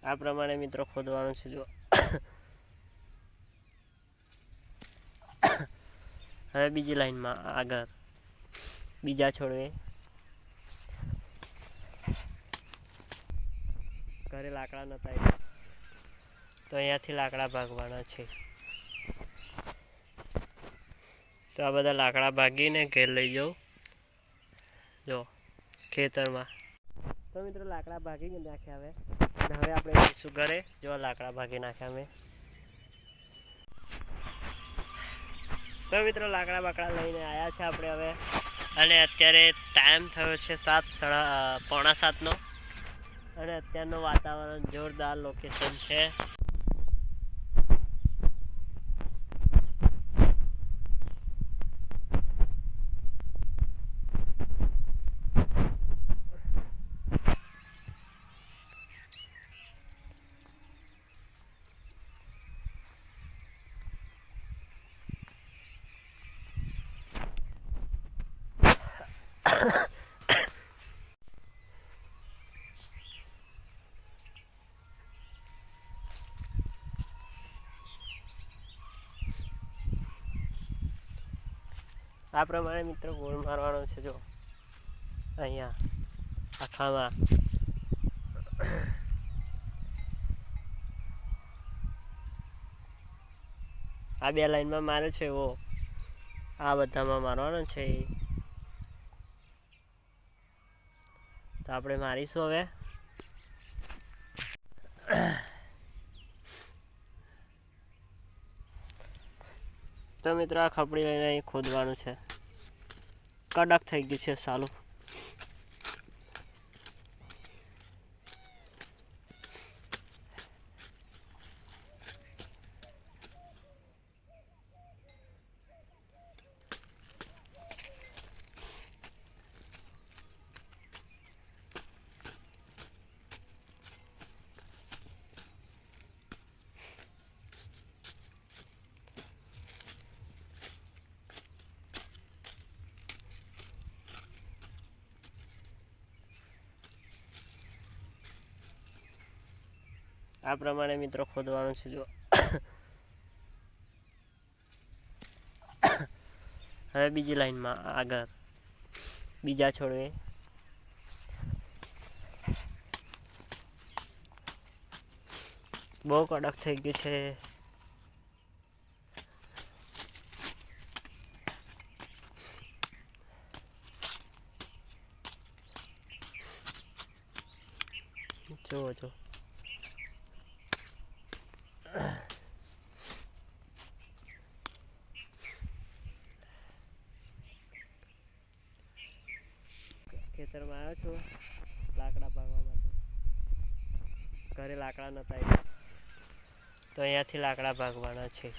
આ પ્રમાણે મિત્રો ખોદવાનું છે. જો હવે બીજી લાઈનમાં આગળ બીજા છોડવે ઘરે લાકડા નતા તો અહીંયાથી લાકડા ભાગવાના છે. તો આ બધા લાકડા ભાગીને ઘેર લઈ જાઉં જો ખેતરમાં. તો મિત્રો લાકડા ભાગી નાખ્યા હવે આપણે જઈશું ઘરે. જો લાકડા ભાગી નાખ્યા અમે. તો મિત્રો લાકડા બાકડા લઈને આવ્યા છે આપણે હવે, અને અત્યારે ટાઈમ થયો છે 6:45 અને અત્યારનું વાતાવરણ જોરદાર લોકેશન છે. આ પ્રમાણે મિત્રો ગોળ મારવાનો છે. જો અહીંયા આખામાં આ 2 લાઈનમાં મારે છે એવો આ બધામાં મારવાનો છે. તો આપણે મારીશું હવે. તો મિત્રો આ ખપડી લઈને અહીં ખોદવાનું છે. કડક થઈ ગયું છે સાલું. આ પ્રમાણે મિત્રો ખોદવાનું છે. જો હવે બીજી લાઈનમાં આગળ બીજા છોડવે બહુ કડક થઈ ગયું છે. જુઓ જો ખેતરમાં આવ્યો છું લાકડા ભાગવા માટે. ઘરે લાકડા નતા તો અહીંયાથી લાકડા ભાગવાના છે.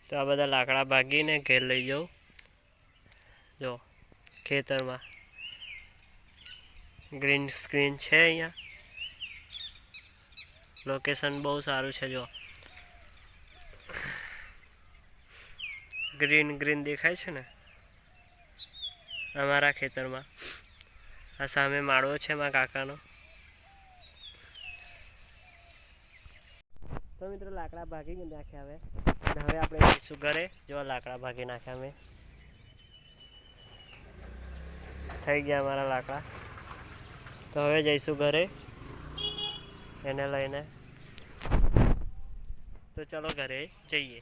તો આ બધા લાકડા ભાગીને ઘેર લઈ જાઉં જો ખેતરમાં. ગ્રીન સ્ક્રીન છે અહીંયા. લોકેશન બહુ સારું છે. જો ગ્રીન ગ્રીન દેખાય છે ને અમારા ખેતરમાં. આ સામે માળવો છે મારા કાકાનો. તો મિત્રો લાકડા ભાગી નાખ્યા હવે આપણે જઈશું ઘરે. જો લાકડા ભાગી નાખ્યા અમે. થઈ ગયા અમારા લાકડા. તો હવે જઈશું ઘરે એને લઈને. તો ચલો ઘરે જઈએ.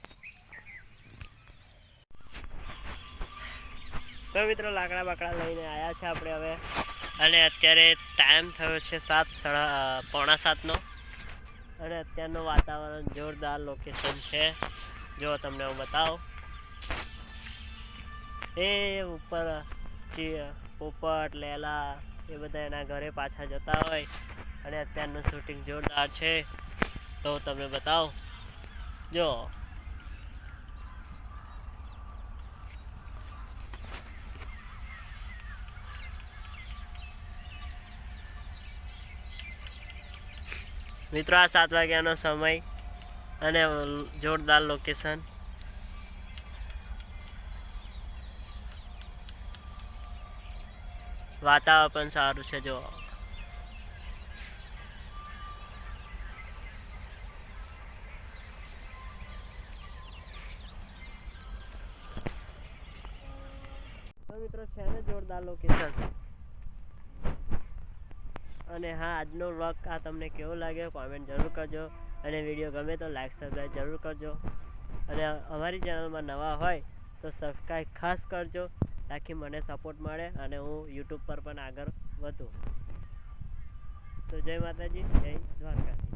તો મિત્રો લાકડા બાકડા લઈને આવ્યા છે આપણે હવે, અને અત્યારે ટાઈમ થયો છે 7:45 અને અત્યારનું વાતાવરણ જોરદાર લોકેશન છે. જો તમને હું બતાવું, એ ઉપર પોપટ લેલા એ બધા એના ઘરે પાછા જતા હોય, અને અત્યારનું શૂટિંગ જોરદાર છે. તો તમને બતાવો જો મિત્રો આ 7 વાગ્યાનો સમય અને જોરદાર લોકેશન. વાતાવરણ પણ સારું છે. જો લોકેશન. અને હા, આજનો વ્લોગ આ તમને કેવો લાગ્યો કોમેન્ટ જરૂર કરજો, અને વિડીયો ગમે તો લાઈક સબસ્ક્રાઈબ જરૂર કરજો, અને અમારી ચેનલમાં નવા હોય તો સબસ્ક્રાઈબ ખાસ કરજો તાકી મને સપોર્ટ મળે અને હું યુટ્યુબ પર પણ આગળ વધું. તો જય માતાજી, જય દ્વારકા.